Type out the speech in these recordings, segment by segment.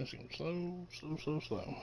That seems slow, slow, slow, slow.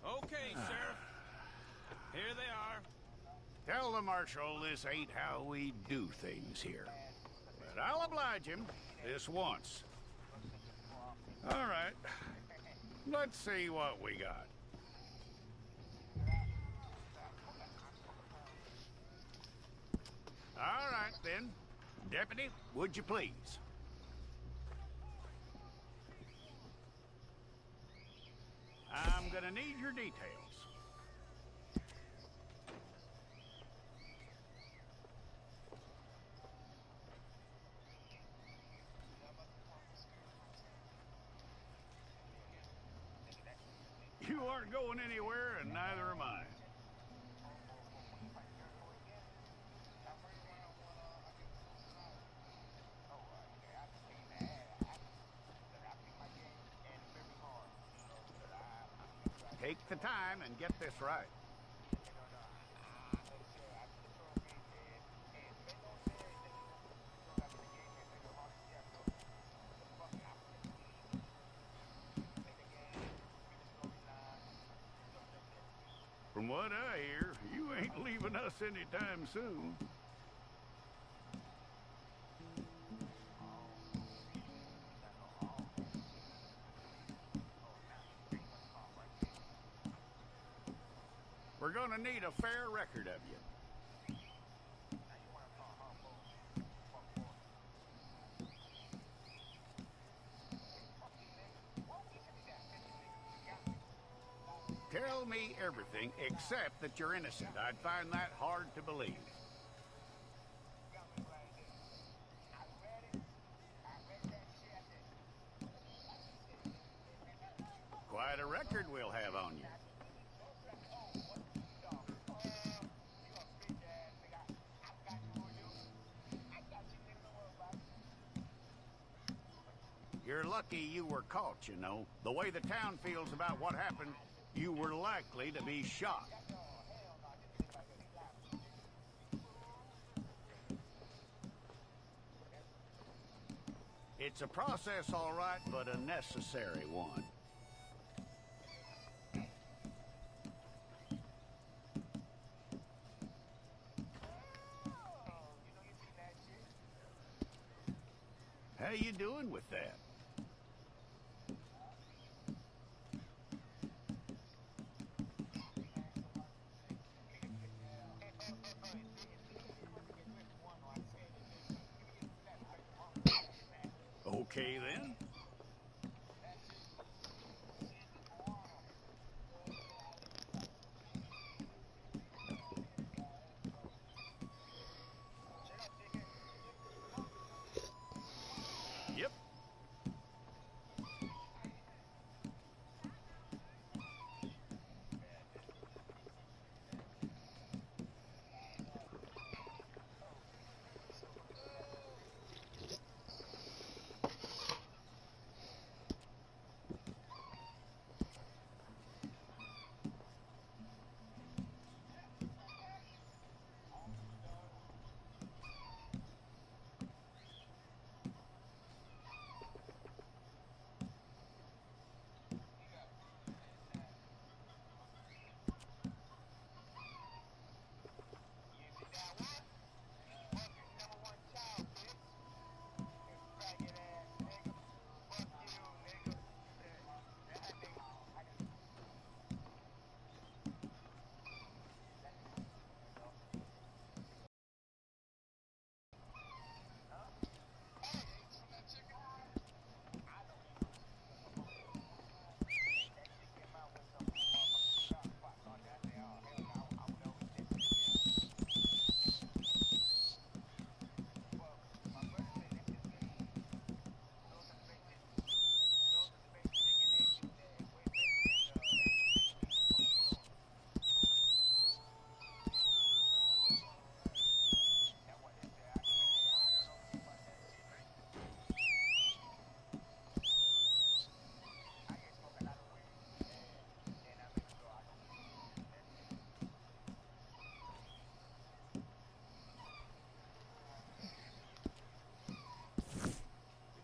Okay, Sheriff. Here they are. Tell the Marshal this ain't how we do things here. But I'll oblige him this once. All right. Let's see what we got. All right, then. Deputy, would you please? I'm gonna need your details. You aren't going anywhere, and neither am I. Take the time and get this right. From what I hear, you ain't leaving us anytime soon. We're gonna need a fair record of you. Tell me everything except that you're innocent. I'd find that hard to believe. Quite a record we'll have on you. You're lucky you were caught, you know. The way the town feels about what happened, you were likely to be shot. It's a process, all right, but a necessary one. How you doing with that? Okay, then. Yep.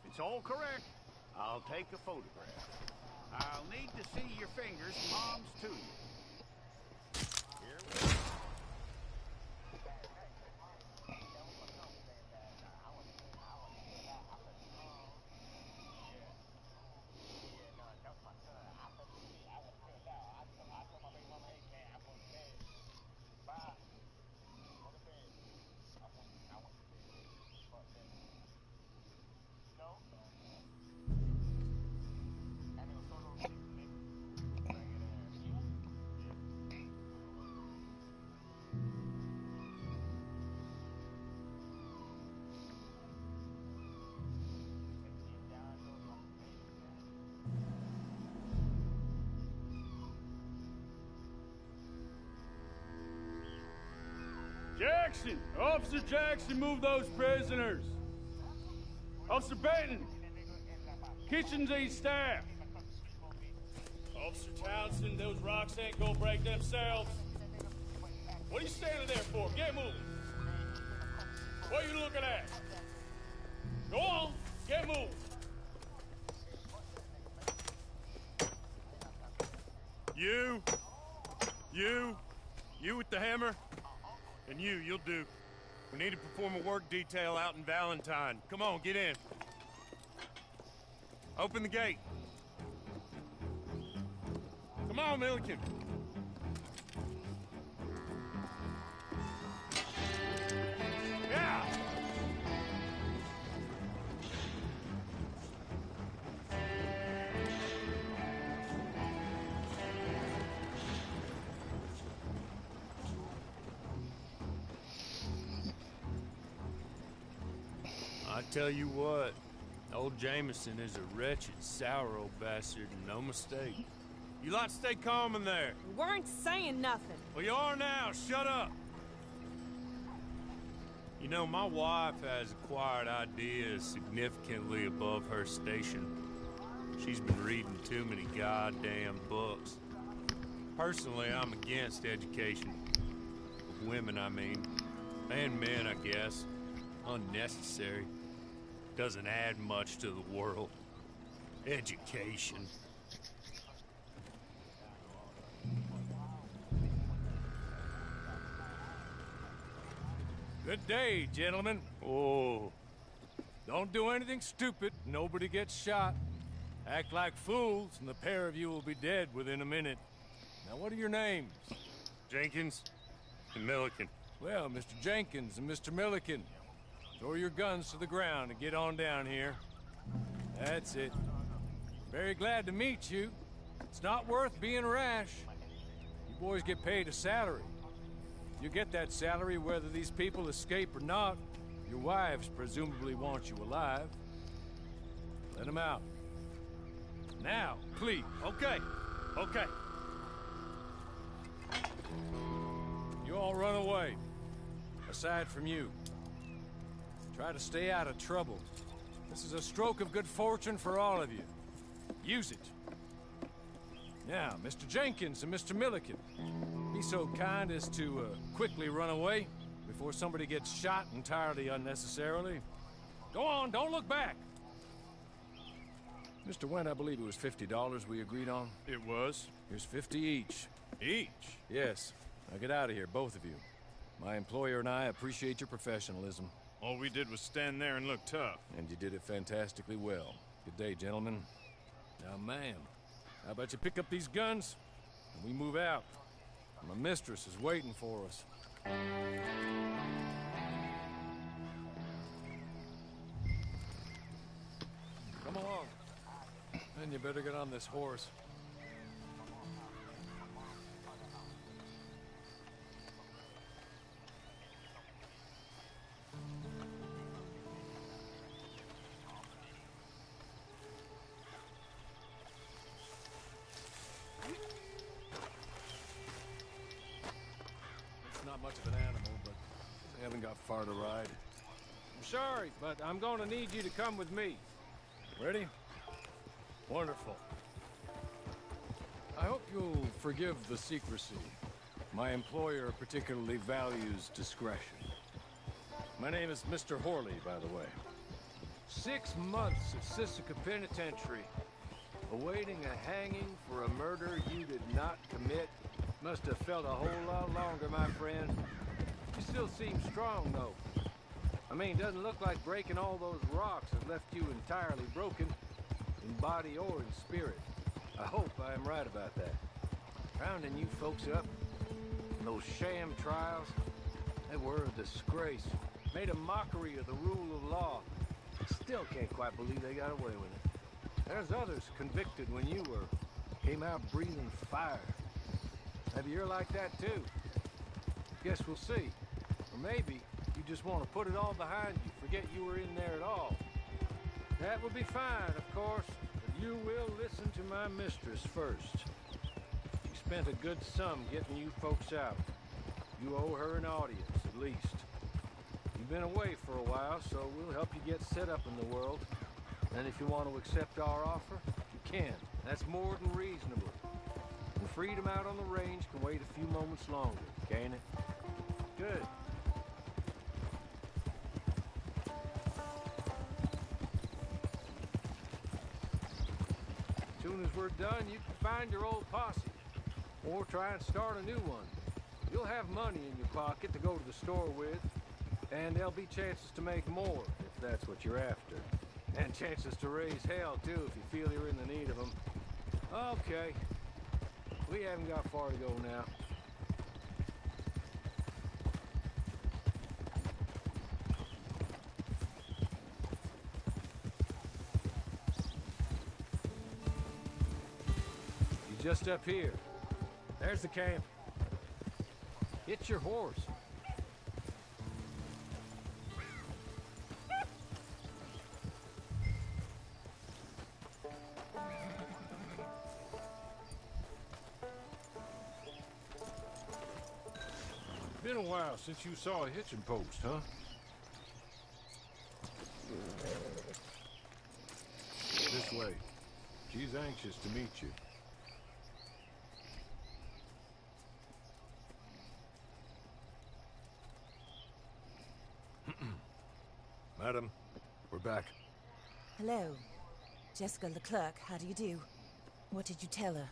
It's all correct. I'll take a photograph. I'll need to see your fingers, palms to you. Here we go. Jackson! Officer Jackson, move those prisoners! Officer Benton! Kitchens these staff! Officer Townsend, those rocks ain't gonna break themselves. What are you standing there for? Get moving! What are you looking at? Go on, get moving! You with the hammer? And you'll do. We need to perform a work detail out in Valentine. Come on, get in. Open the gate. Come on, Milliken. Yeah! I tell you what, old Jameson is a wretched, sour old bastard, and no mistake. You lot stay calm in there. We weren't saying nothing. Well, you are now. Shut up. You know, my wife has acquired ideas significantly above her station. She's been reading too many goddamn books. Personally, I'm against education. Of women, I mean. And men, I guess. Unnecessary. Doesn't add much to the world. Education. Good day, gentlemen. Oh. Don't do anything stupid. Nobody gets shot. Act like fools, and the pair of you will be dead within a minute. Now, what are your names? Jenkins and Milliken. Well, Mr. Jenkins and Mr. Milliken, throw your guns to the ground and get on down here. That's it. Very glad to meet you. It's not worth being rash. You boys get paid a salary. You get that salary whether these people escape or not. Your wives presumably want you alive. Let them out. Now, please. Okay. Okay. You all run away. Aside from you. Try to stay out of trouble. This is a stroke of good fortune for all of you. Use it. Now, Mr. Jenkins and Mr. Milliken, be so kind as to quickly run away before somebody gets shot entirely unnecessarily. Go on, don't look back. Mr. Wendt, I believe it was $50 we agreed on. It was. Here's 50 each. Each? Yes. Now get out of here, both of you. My employer and I appreciate your professionalism. All we did was stand there and look tough. And you did it fantastically well. Good day, gentlemen. Now, ma'am, how about you pick up these guns and we move out? My mistress is waiting for us. Come along. Then you better get on this horse. Not much of an animal, but they haven't got far to ride. I'm sorry, but I'm going to need you to come with me. Ready? Wonderful. I hope you'll forgive the secrecy. My employer particularly values discretion. My name is Mr. Horley, by the way. 6 months at Sisika Penitentiary, awaiting a hanging for a murder you did not commit. Must have felt a whole lot longer, my friend. You still seem strong, though. I mean, doesn't look like breaking all those rocks has left you entirely broken, in body or in spirit. I hope I am right about that. Rounding you folks up, those sham trials, they were a disgrace. Made a mockery of the rule of law. Still can't quite believe they got away with it. There's others convicted when you were. Came out breathing fire. Maybe you're like that too. Guess we'll see. Or maybe you just want to put it all behind you, forget you were in there at all. That would be fine, of course, but you will listen to my mistress first. She spent a good sum getting you folks out. You owe her an audience, at least. You've been away for a while, so we'll help you get set up in the world. And if you want to accept our offer, you can. That's more than reasonable. And freedom out on the range can wait a few moments longer, can't it? Good. As soon as we're done, you can find your old posse. Or try and start a new one. You'll have money in your pocket to go to the store with. And there'll be chances to make more, if that's what you're after. And chances to raise hell, too, if you feel you're in the need of them. Okay. We haven't got far to go now. You're just up here. There's the camp. Get your horse. Been a while since you saw a hitching post, huh? This way. She's anxious to meet you. Madam, we're back. Hello. Jessica Leclerc, how do you do? What did you tell her?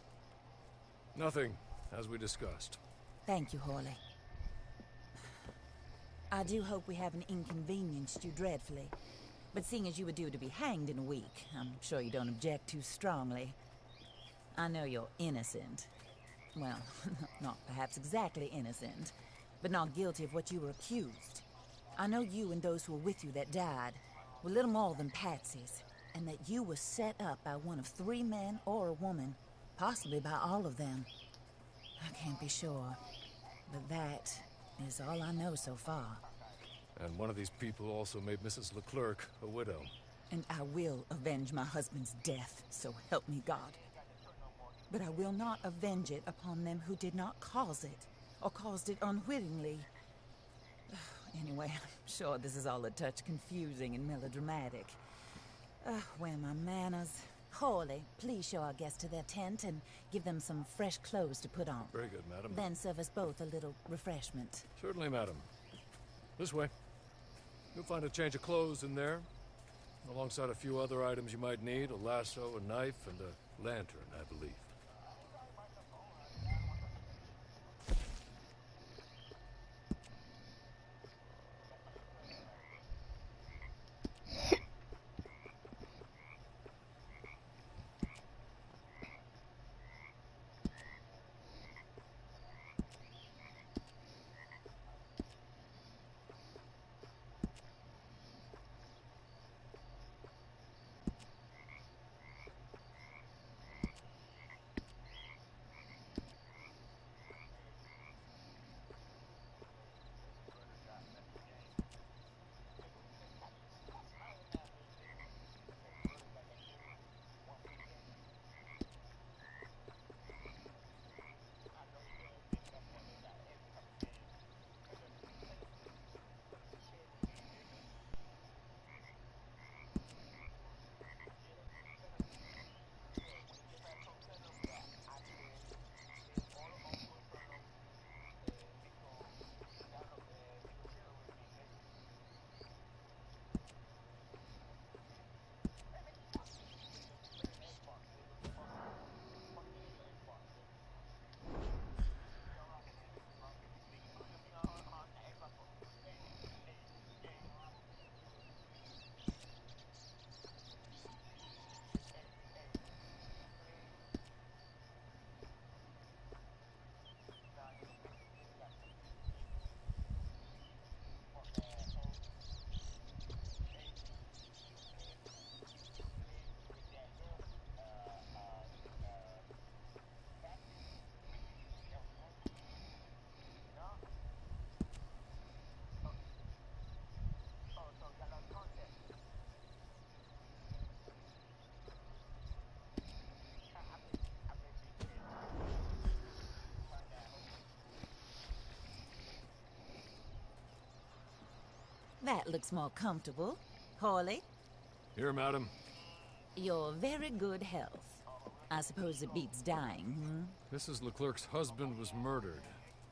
Nothing, as we discussed. Thank you, Hawley. I do hope we haven't inconvenienced you dreadfully. But seeing as you were due to be hanged in a week, I'm sure you don't object too strongly. I know you're innocent. Well, not perhaps exactly innocent, but not guilty of what you were accused. I know you and those who were with you that died were little more than patsies, and that you were set up by one of 3 men or a woman, possibly by all of them. I can't be sure, but that is all I know so far. And one of these people also made Mrs. Leclerc a widow. And I will avenge my husband's death, so help me God. But I will not avenge it upon them who did not cause it, or caused it unwittingly. Anyway, I'm sure this is all a touch confusing and melodramatic. Where are my manners? Hawley, please show our guests to their tent and give them some fresh clothes to put on. Very good, madam. Then serve us both a little refreshment. Certainly, madam. This way. You'll find a change of clothes in there, alongside a few other items you might need, a lasso, a knife, and a lantern, I believe. That looks more comfortable. Hawley, Here, madam. you're very good health. I suppose it beats dying, Mrs. Leclerc's husband was murdered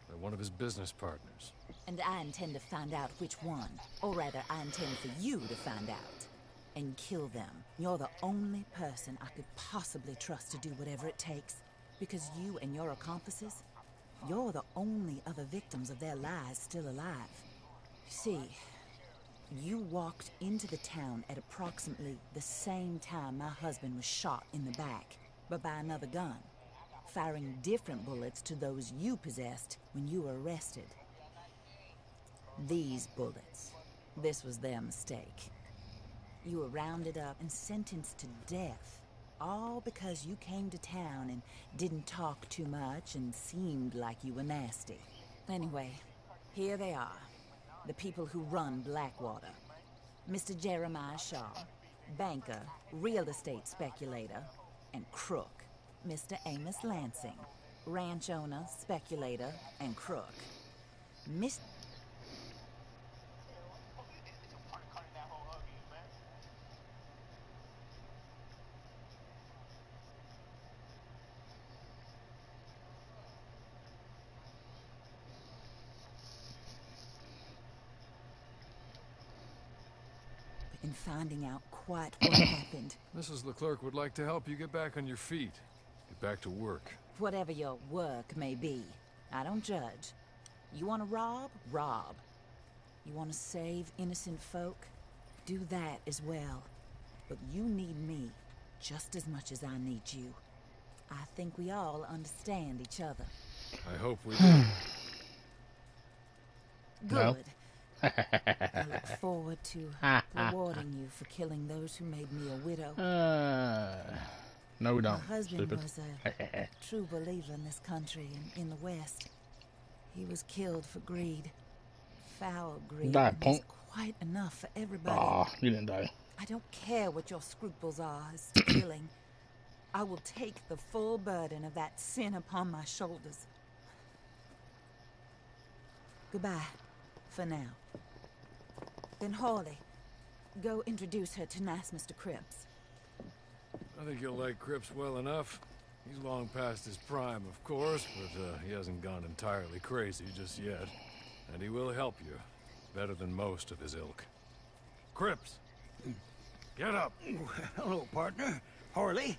by one of his business partners. And I intend to find out which one. Or rather, I intend for you to find out. And kill them. You're the only person I could possibly trust to do whatever it takes. Because you and your accomplices, you're the only other victims of their lies still alive. You see, you walked into the town at approximately the same time my husband was shot in the back, but by another gun, firing different bullets to those you possessed when you were arrested. These bullets, this was their mistake. You were rounded up and sentenced to death, all because you came to town and didn't talk too much and seemed like you were nasty. Anyway, here they are. The people who run Blackwater. Mr. Jeremiah Shaw, banker, real estate speculator, and crook. Mr. Amos Lansing, ranch owner, speculator, and crook. in finding out quite what happened. Mrs. Leclerc would like to help you get back on your feet. Get back to work. Whatever your work may be, I don't judge. You want to rob? Rob. You want to save innocent folk? Do that as well. But you need me just as much as I need you. I think we all understand each other. I hope we do. Good. I look forward to rewarding you for killing those who made me a widow. No, we don't. My husband Stupid. was a true believer in this country and in the West. He was killed for greed. Foul greed. Die, and there's punk. quite enough for everybody. Aw, you didn't die. I don't care what your scruples are as to killing. I will take the full burden of that sin upon my shoulders. Goodbye, for now. Then Hawley, go introduce her to nice Mr. Cripps. I think you'll like Cripps well enough. He's long past his prime, of course, but he hasn't gone entirely crazy just yet. And he will help you, better than most of his ilk. Cripps! Get up! Hello, partner. Harley.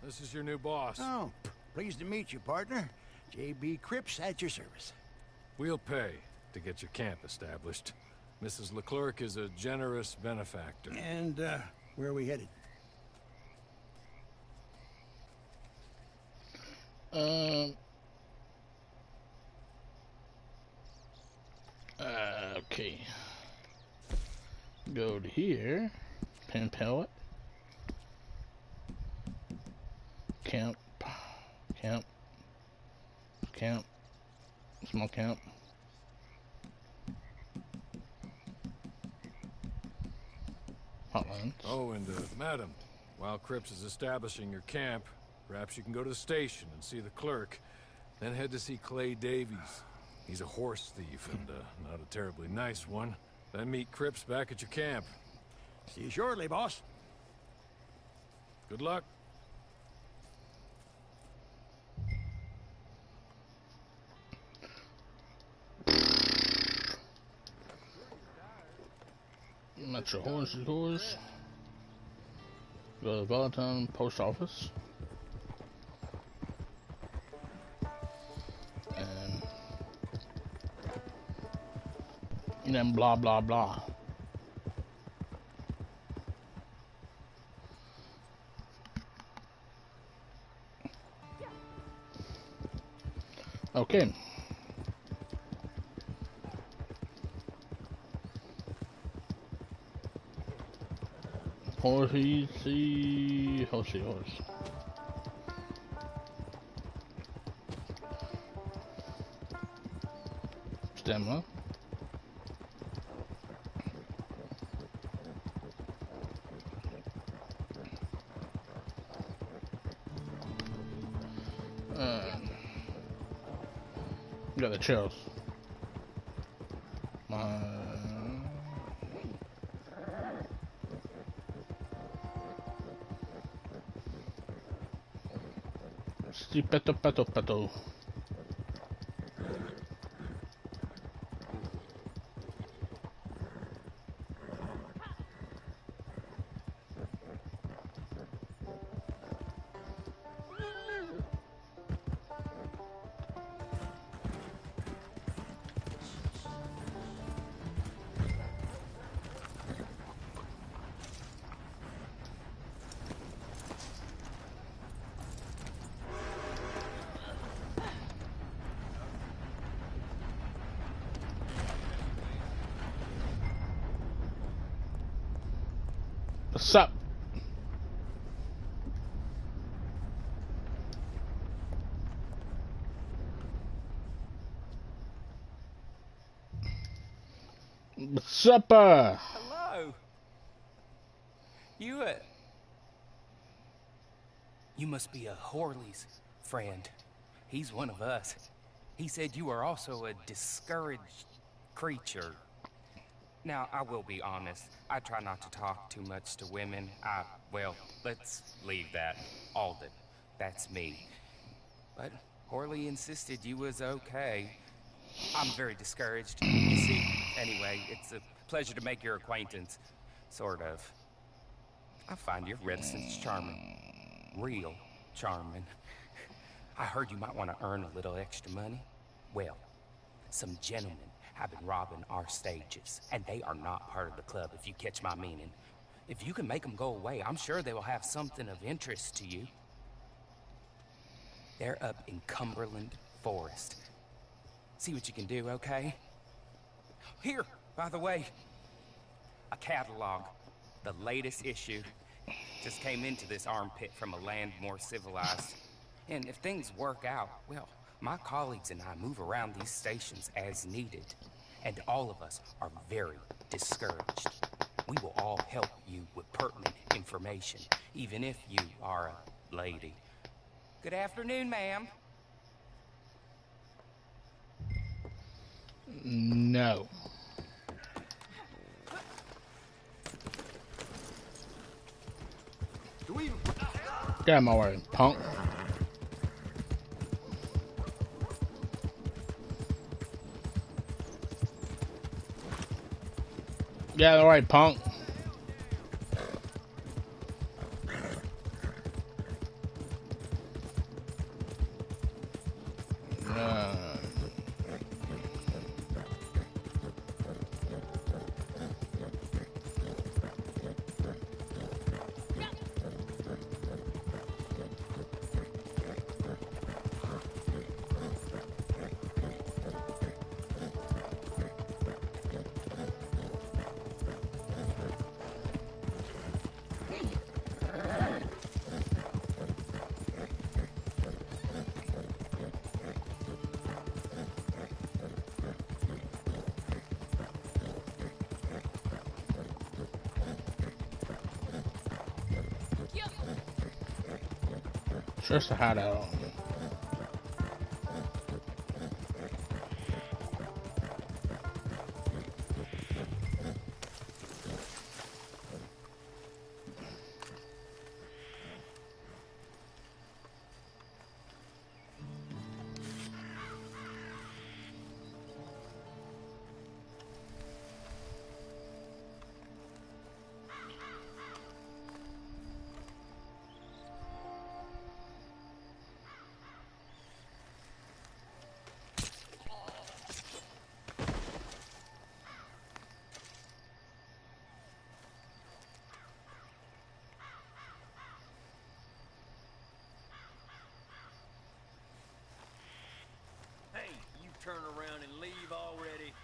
This is your new boss. Oh, pleased to meet you, partner. J.B. Cripps at your service. We'll pay to get your camp established. Mrs. Leclerc is a generous benefactor. And, where are we headed? Okay. Go to here. Pen palette. Camp. Camp. Camp. Small camp. Hotlines. Oh, and, madam, while Cripps is establishing your camp, perhaps you can go to the station and see the clerk, then head to see Clay Davies. He's a horse thief and, not a terribly nice one. Then meet Cripps back at your camp. See you shortly, boss. Good luck. Metro Horse is yours. Go to the Valentine Post Office. And then blah blah blah. Okay. Horse. Stamina. Got the chills. Peto. What's up? What's up? Hello. You must be a Horley's friend. He's one of us. He said you are also a discouraged creature. Now, I will be honest. I try not to talk too much to women. Well, let's leave that. That's me. But Horley insisted you was okay. I'm very discouraged. You see, anyway, it's a Pleasure to make your acquaintance. Sort of. I find your reticence charming. Real charming. I heard you might want to earn a little extra money. Well, some gentlemen have been robbing our stages, and they are not part of the club, if you catch my meaning. If you can make them go away, I'm sure they will have something of interest to you. They're up in Cumberland Forest. See what you can do, okay? Here, by the way, a catalog. The latest issue. Just came into this armpit from a land more civilized. And if things work out, well, my colleagues and I move around these stations as needed. And all of us are very discouraged. We will all help you with pertinent information, even if you are a lady. Good afternoon, ma'am. No. Get out of my way, punk. Get out of the way, punk. Just a hideout. Turn around and leave already.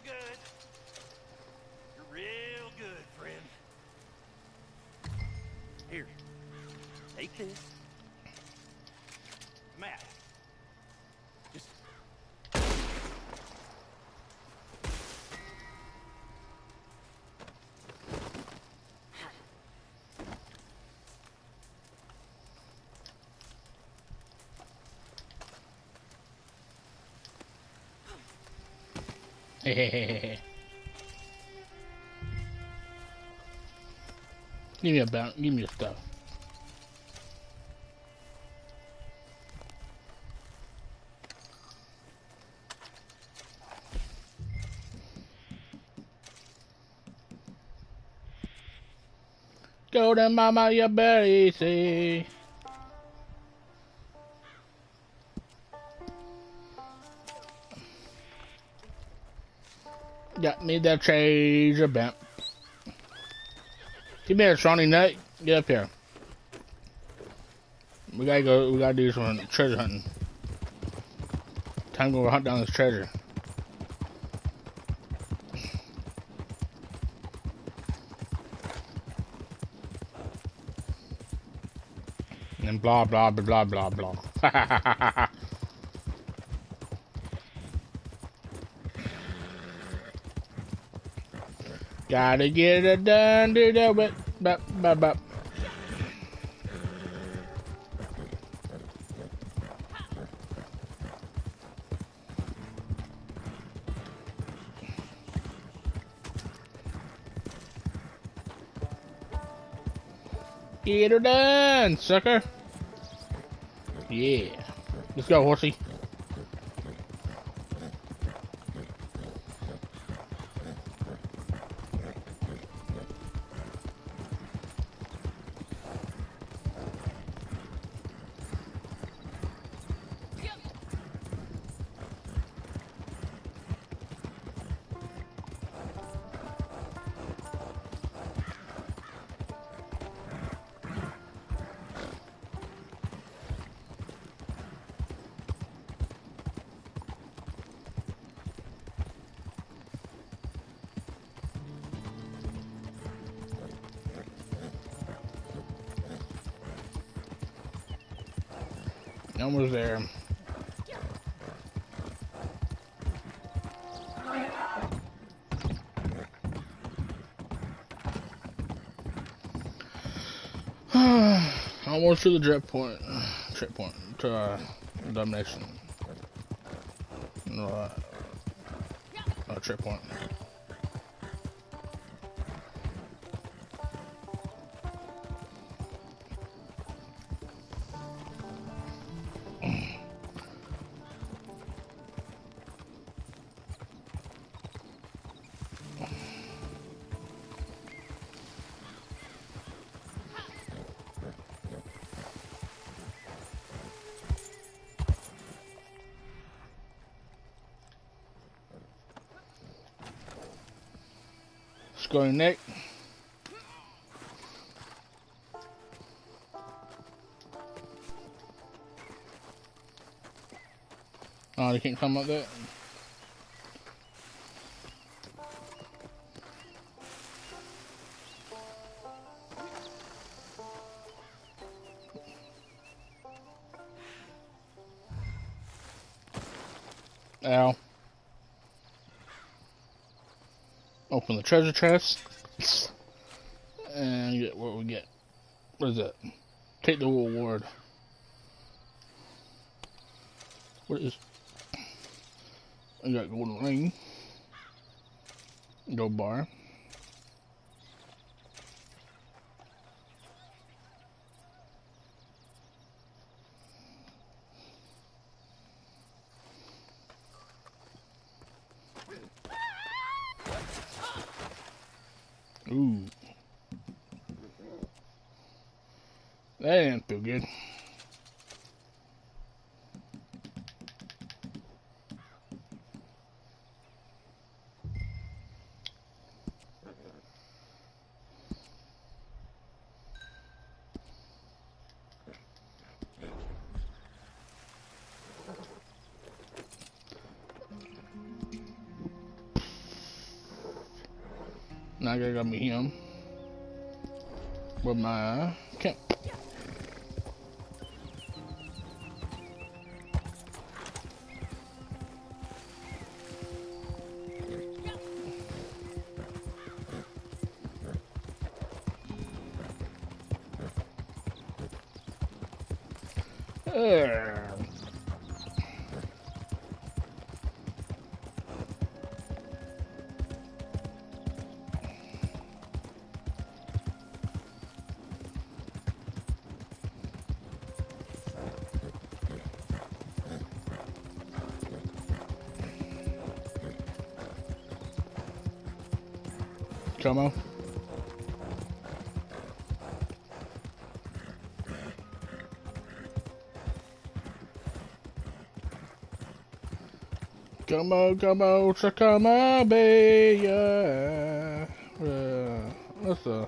Good. You're real good, friend. Here, take this. Matt. Just... Give me a bounce. Give me your stuff. Golden mama, you barely see. Got me that change a bent. Give me a Shawnee nut. Get up here. We gotta go. We gotta do some treasure hunting. Time to go hunt down this treasure. And blah blah blah blah blah blah. Gotta get it done, do it. Bop, bop, bop. Get her done, sucker. Yeah. Let's go, horsey. Almost there. Almost to the trip point to domination. No, trip point. Let's go, Nick. Oh, they can't come up there. Ow. Open the treasure chest. And get what we get. What is that? Take the reward. What is... I got golden ring. Gold bar. Ooh. That didn't feel good. Now I gotta meet him with my camp. Come on. Come on, so come on, baby. Yeah. What's the...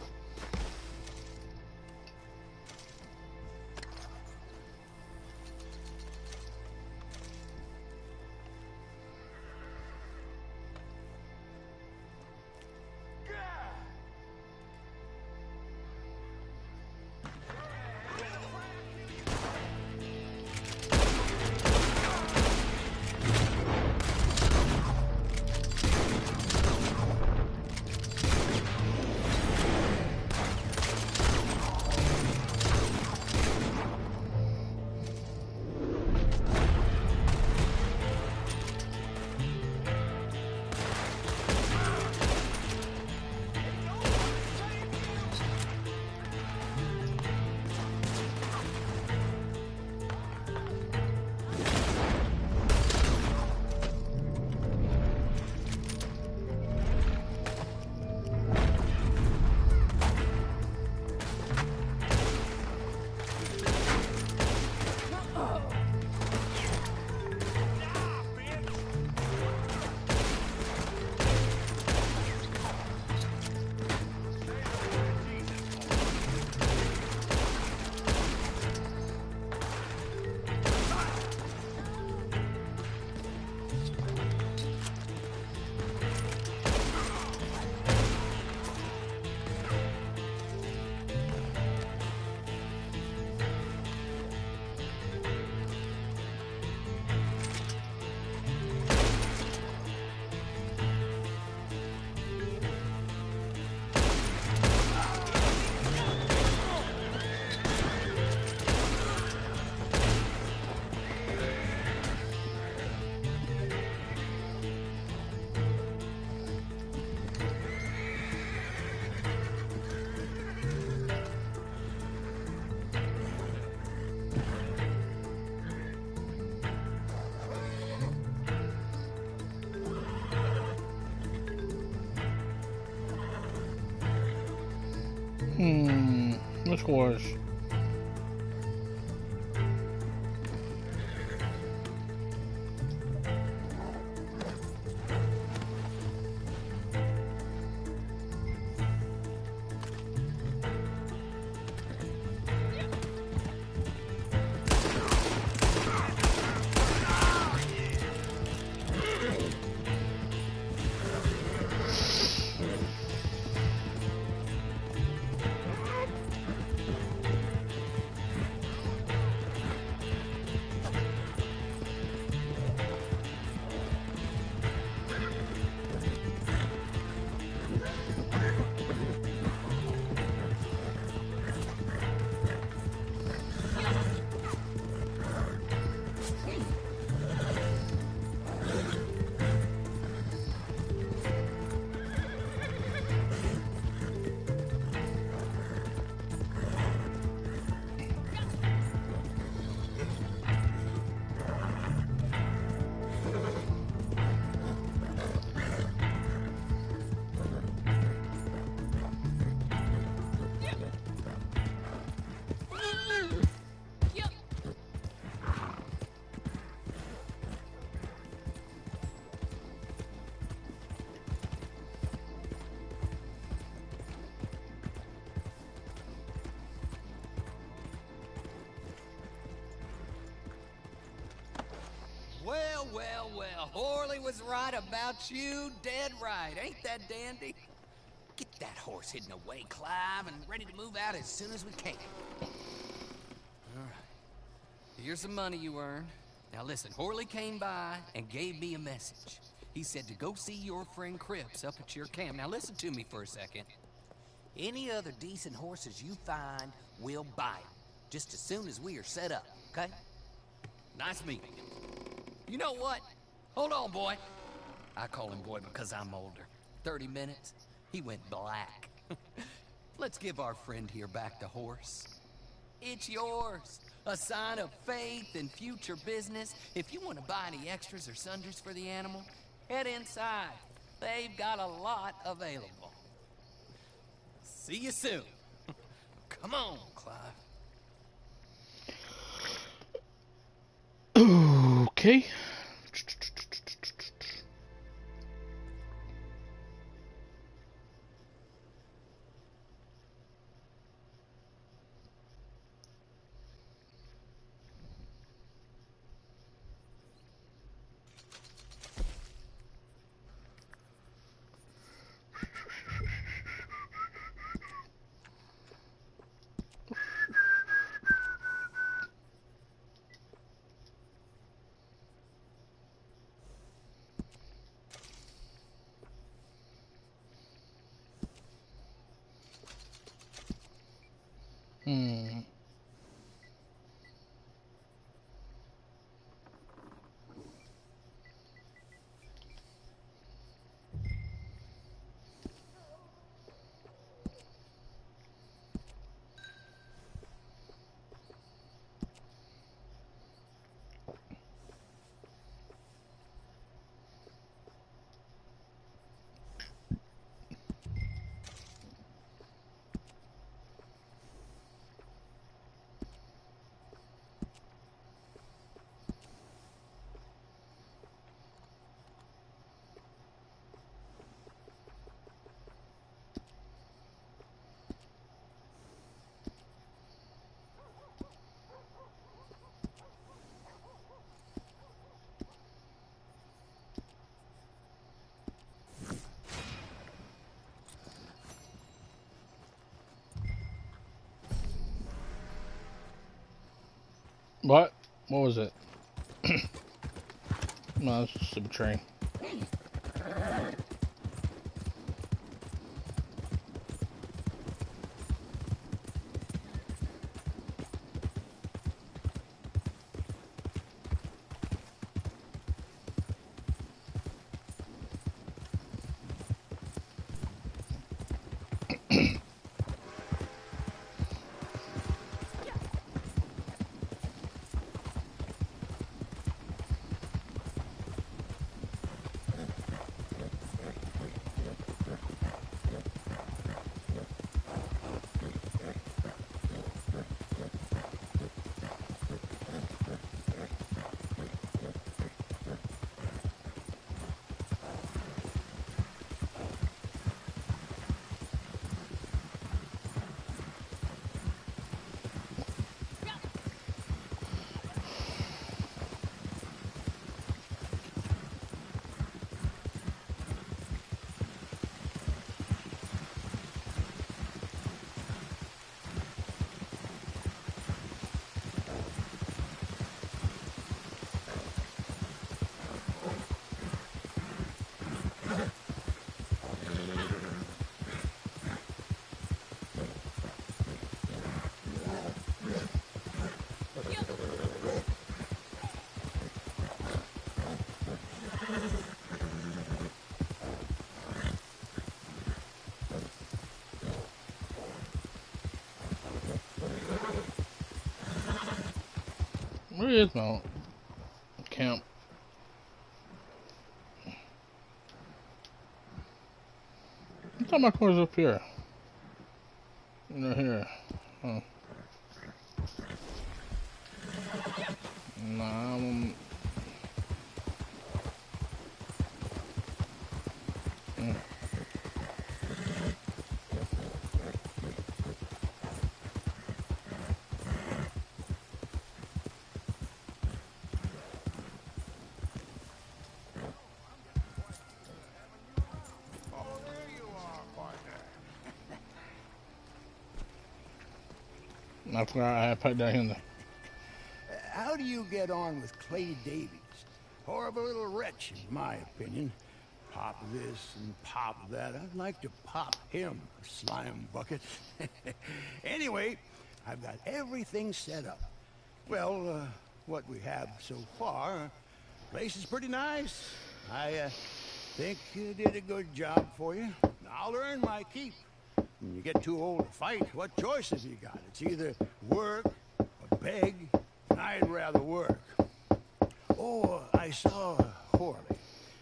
Of course. Well, well, well. Horley was right about you. Dead right. Ain't that dandy? Get that horse hidden away, Clive, and ready to move out as soon as we can. All right. Here's the money you earned. Now listen, Horley came by and gave me a message. He said to go see your friend Cripps up at your camp. Now listen to me for a second. Any other decent horses you find, we'll buy them. Just as soon as we are set up, okay? Nice meeting you. You know what? Hold on, boy. I call him boy because I'm older. 30 minutes, he went black. Let's give our friend here back the horse. It's yours. A sign of faith and future business. If you want to buy any extras or sundries for the animal, head inside. They've got a lot available. See you soon. Come on, Clive. Okay. What? What was it? No, it's just a train. Where is my camp? I thought my car's up here. No, here. Oh. Nah, I forgot I had to put that in there. How do you get on with Clay Davies? Horrible little wretch, in my opinion. Pop this and pop that. I'd like to pop him, slime bucket. Anyway, I've got everything set up. Well, what we have so far, place is pretty nice. I think you did a good job for you. I'll earn my keep. When you get too old to fight, what choice have you got? It's either work or beg. I'd rather work. Oh, I saw Horley.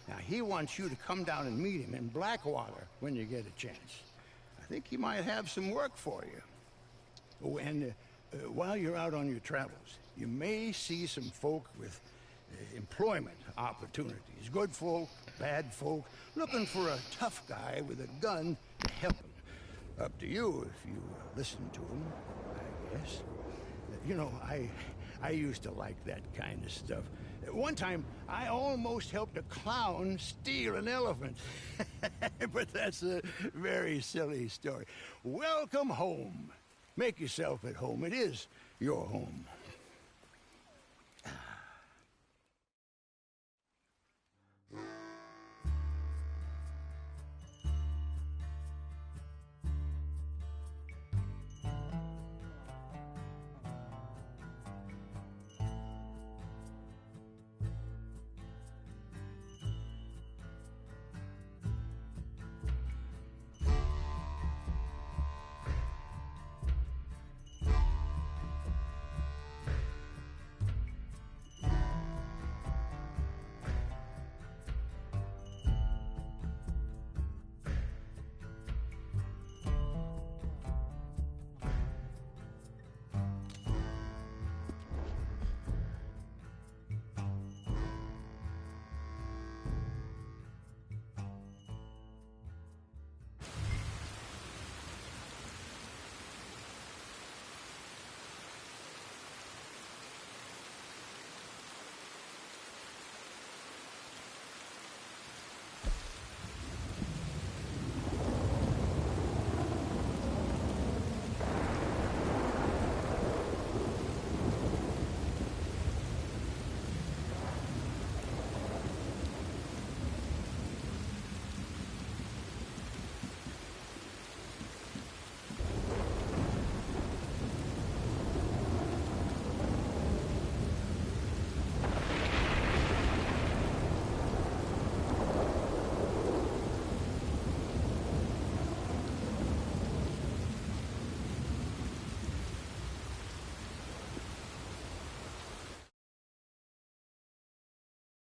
Now, he wants you to come down and meet him in Blackwater when you get a chance. I think he might have some work for you. Oh, and while you're out on your travels, you may see some folk with employment opportunities. Good folk, bad folk, looking for a tough guy with a gun to help them. Up to you if you listen to him, I guess. You know, I used to like that kind of stuff. One time, I almost helped a clown steal an elephant. But that's a very silly story. Welcome home. Make yourself at home. It is your home.